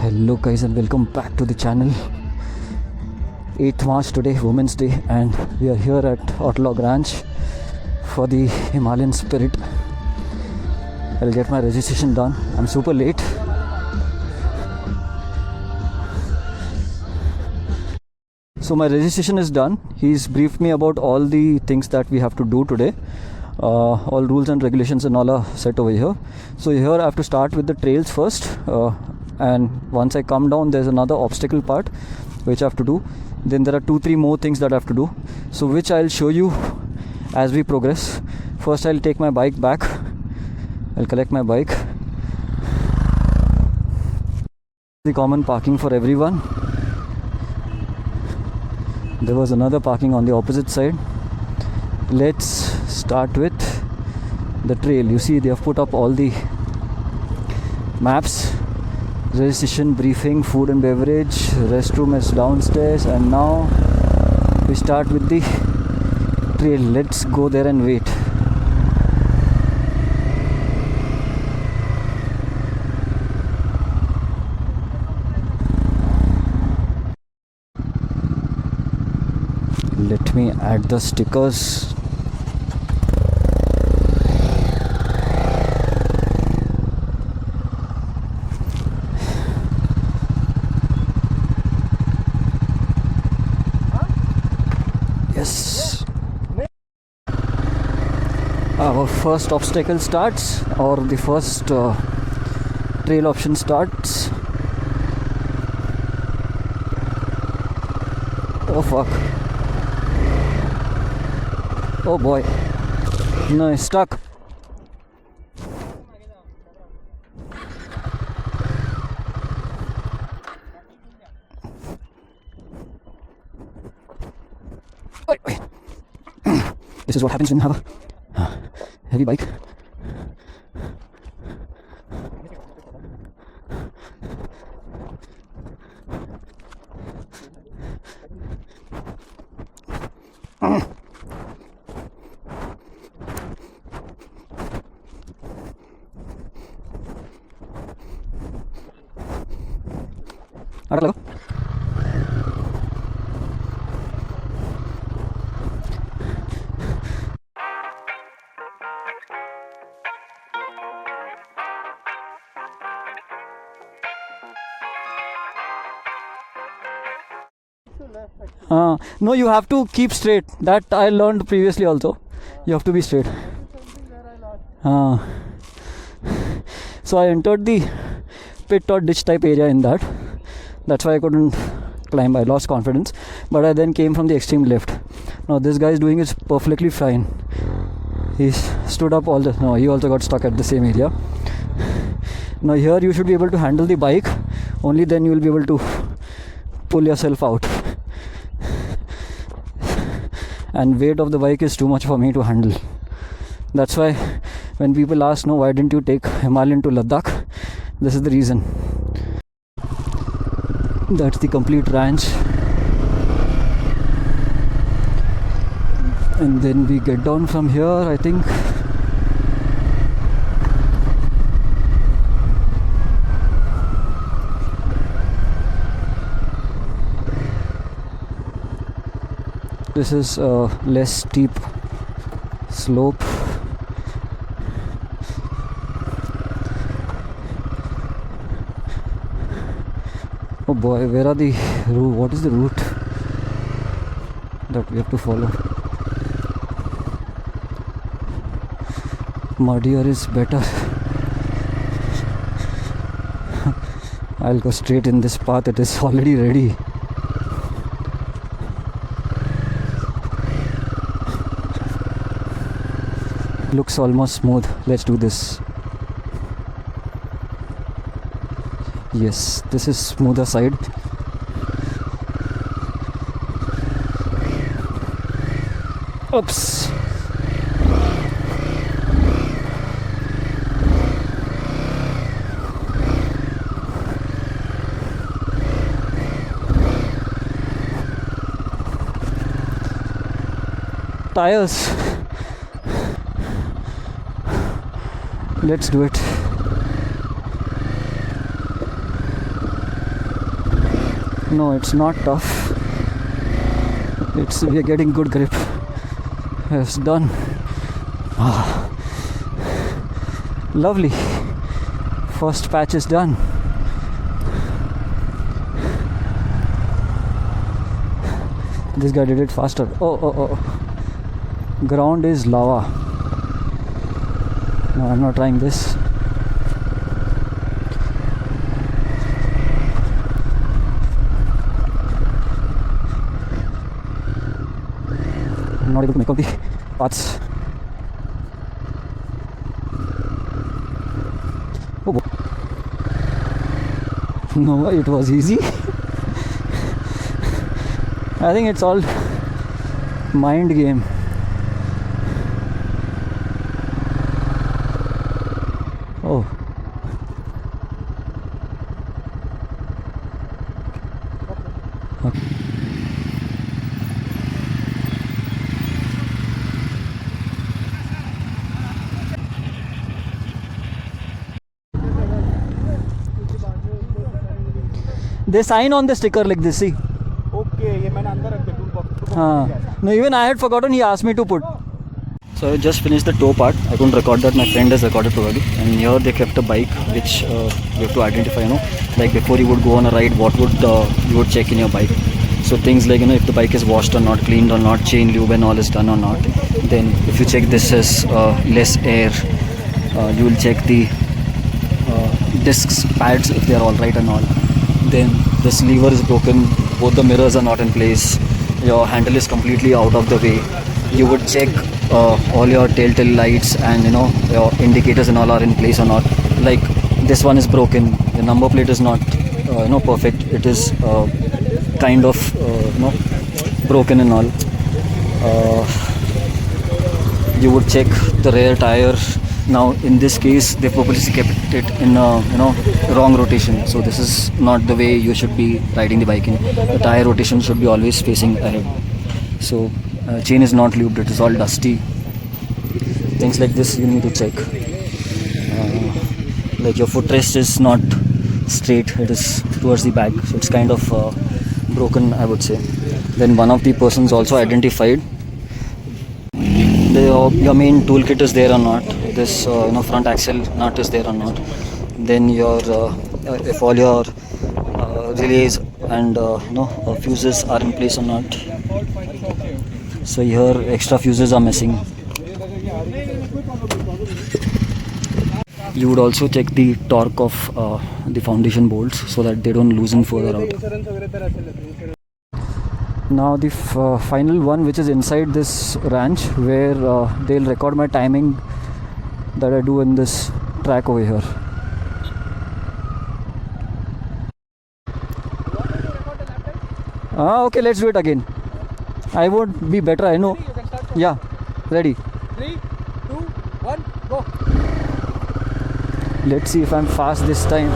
Hello guys and welcome back to the channel. 8th March today, Women's Day, and we are here at Ortlog Ranch for the Himalayan Spirit. I'll get my registration done. I'm super late. So my registration is done. He's briefed me about all the things that we have to do today. All rules and regulations and all are set over here. So here I have to start with the trails first, and once I come down there's another obstacle part which I have to do. Then there are 2-3 more things that I have to do, so which I'll show you as we progress. First I'll take my bike back. I'll collect my bike. The common parking for everyone. There was another parking on the opposite side. Let's start with the trail. You see they have put up all the maps, registration, briefing, food and beverage, restroom is downstairs, and now we start with the trail. Let's go there and wait. Let me add the stickers. Yes. Our first obstacle starts, or the first trail option starts. Oh fuck. Oh boy. No, it's stuck. Wait. This is what happens when you have a heavy bike. Hello. No, you have to keep straight. That I learned previously also. You have to be straight. So I entered the pit or ditch type area in that. That's why I couldn't climb. I lost confidence. But I then came from the extreme left. Now this guy is doing it perfectly fine. He stood up all the... No, he also got stuck at the same area. Now here you should be able to handle the bike. Only then you will be able to pull yourself out. And weight of the bike is too much for me to handle. That's why when people ask, no, why didn't you take Himalayan to Ladakh? This is the reason. That's the complete ranch. And then we get down from here, I think. This is a less steep slope. Oh boy, where are the route? What is the route that we have to follow? Muddier is better. I'll go straight in this path. It is already ready. Looks almost smooth. Let's do this. Yes, this is smoother side. Oops. Tires. Let's do it. No, it's not tough. We are getting good grip. It's done. Lovely. First patch is done. This guy did it faster. Oh. Ground is lava. No, I'm not trying this. I'm not able to make out the paths. Oh. No, it was easy. I think it's all mind game. Oh. Okay. They sign on the sticker like this, see. Okay, ये मैंने अंदर रख दिया tool box. No, even I had forgotten. He asked me to put. So I just finished the tow part. I couldn't record that. My friend has recorded probably. And here they kept a bike, which you have to identify. You know, like before you would go on a ride, what would you would check in your bike. So things like, you know, if the bike is washed or not, cleaned or not, chain lube and all is done or not. Then if you check this as less air, you will check the discs, pads if they are all right and all. Then this lever is broken. Both the mirrors are not in place. Your handle is completely out of the way. You would check all your telltale lights and, you know, your indicators and all are in place or not. Like this one is broken. The number plate is not perfect. It is kind of broken and all. You would check the rear tire. Now in this case they purposely kept it in wrong rotation, so this is not the way you should be riding the bike in. The tire rotation should be always facing ahead. So chain is not lubed, it is all dusty. Things like this you need to check. Like your footrest is not straight, it is towards the back, so it's kind of broken, I would say. Then one of the persons also identified your main toolkit is there or not. This front axle nut is there or not. Then your if all your relays and fuses are in place or not. So here extra fuses are missing. You would also check the torque of the foundation bolts so that they don't loosen further out. Now the final one, which is inside this ranch, where they'll record my timing that I do in this track over here. Okay, let's do it again. I won't be better, I know. Yeah, ready. 3, 2, 1, go. Let's see if I'm fast this time.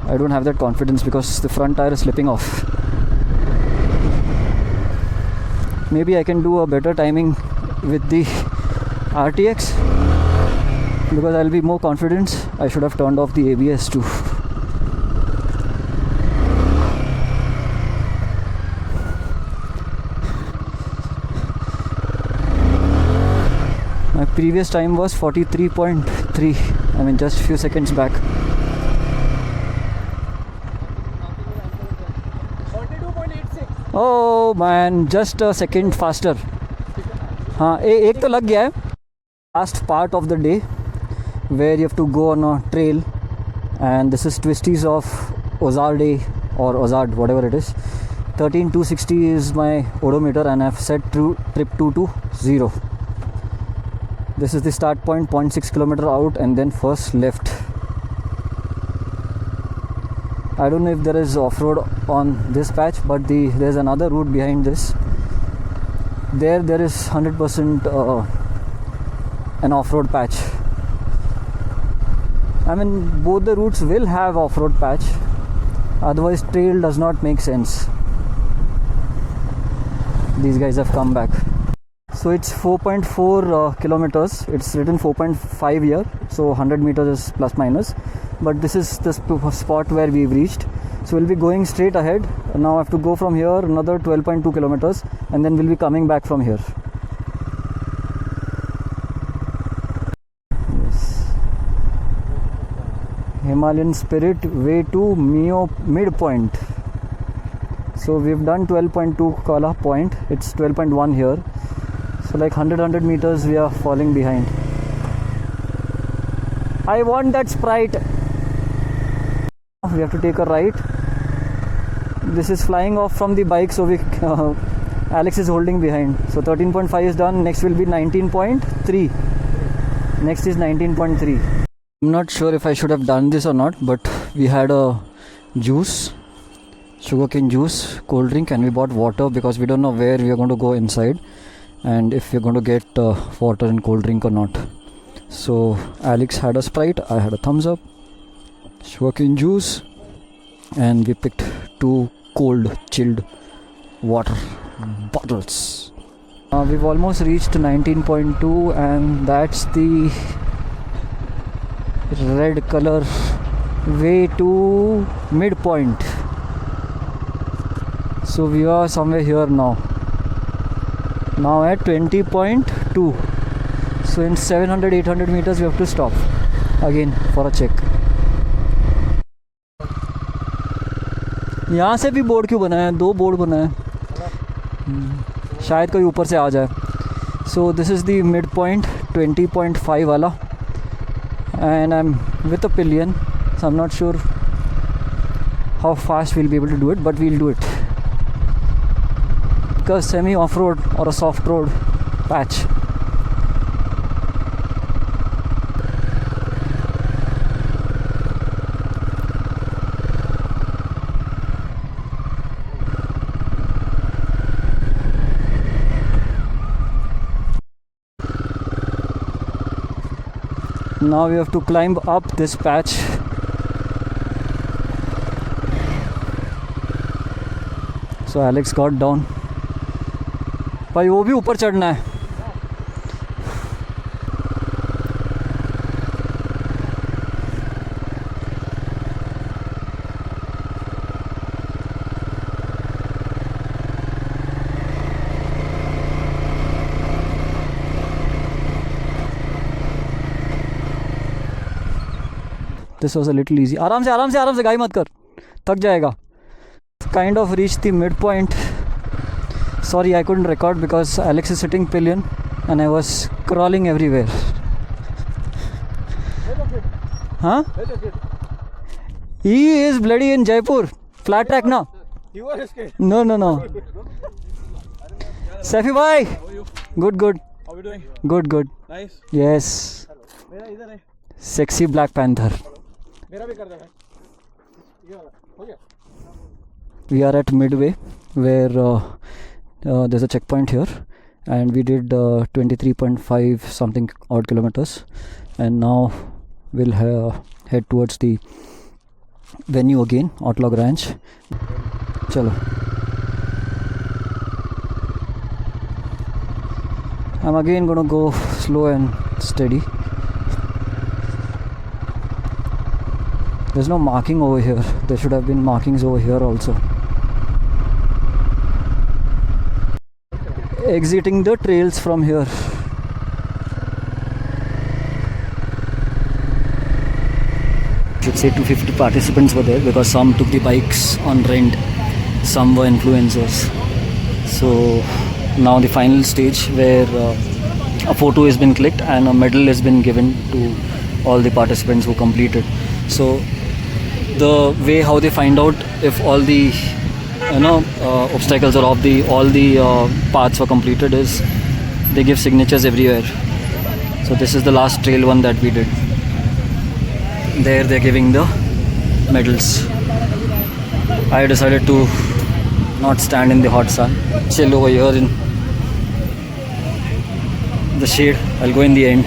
I don't have that confidence because the front tire is slipping off. Maybe I can do a better timing with the RTX because I'll be more confident. I should have turned off the ABS too. My previous time was 43.3. I mean, just few seconds back. Oh man, just a second faster. हाँ एक तो लग गया है. Last part of the day where you have to go on a trail, and this is Twisties of Ozard Day or Ozard, whatever it is. 13260 is my odometer and I've set trip 2 to 0. This is the start point, 0.6 kilometer out, and then first left. I don't know if there is off-road on this patch, but there's another route behind this. There is 100% an off-road patch. I mean, both the routes will have off-road patch. Otherwise, trail does not make sense. These guys have come back. So it's 4.4 kilometers. It's written 4.5 here, so 100 meters is plus minus. But this is the spot where we've reached. So we'll be going straight ahead. Now I have to go from here another 12.2 kilometers, and then we'll be coming back from here. Yes. Himalayan Spirit way to midpoint. So we've done 12.2 Kala point. It's 12.1 here. So like 100 meters we are falling behind. I want that Sprite. We have to take a right. This is flying off from the bike, so we Alex is holding behind. So 13.5 is done. Next will be 19.3. Next is 19.3. I'm not sure if I should have done this or not, but we had a juice, sugarcane juice, cold drink, and we bought water because we don't know where we are going to go inside and if we're going to get water and cold drink or not. So Alex had a Sprite, I had a thumbs up, sugarcane juice, and we picked 2 cold chilled water bottles. We've almost reached 19.2, and that's the red color way to midpoint. So we are somewhere here now at 20.2. So in 700-800 meters we have to stop again for a check. यहाँ से भी board क्यों बना है? 2 board बना है, शायद कोई ऊपर से आ जाए. So this is the midpoint, 20.5 वाला, and I'm with a pillion, so I'm not sure how fast we'll be able to do it, but we'll do it. A semi off-road or a soft road patch. Now we have to climb up this patch. So Alex got down. भाई वो भी ऊपर चढ़ना है. This was a little easy. आराम से गाई मत कर, थक जाएगा. Kind of reached the midpoint. Sorry, I couldn't record because Alex is sitting pillion and I was crawling everywhere. Huh? He is bloody in Jaipur. Flat track now. You are scared? No. Safi bhai. Good. How are you doing? Good. Nice. Yes. मेरा इधर है. Sexy Black Panther. मेरा भी कर दे भाई. ये वाला हो गया. We are at midway where there's a checkpoint here, and we did 23.5 something odd kilometers, and now we'll head towards the venue again, Outlog Ranch. Chalo. I'm again gonna go slow and steady. There's no marking over here. There should have been markings over here also. Exiting the trails from here. Should say 250 participants were there because some took the bikes on rent, some were influencers. So now the final stage where a photo has been clicked and a medal has been given to all the participants who completed. So the way how they find out if all the obstacles or all the paths were completed is they give signatures everywhere. So this is the last trail one that we did. There they're giving the medals. I decided to not stand in the hot sun, chill over here in the shade. I'll go in the end.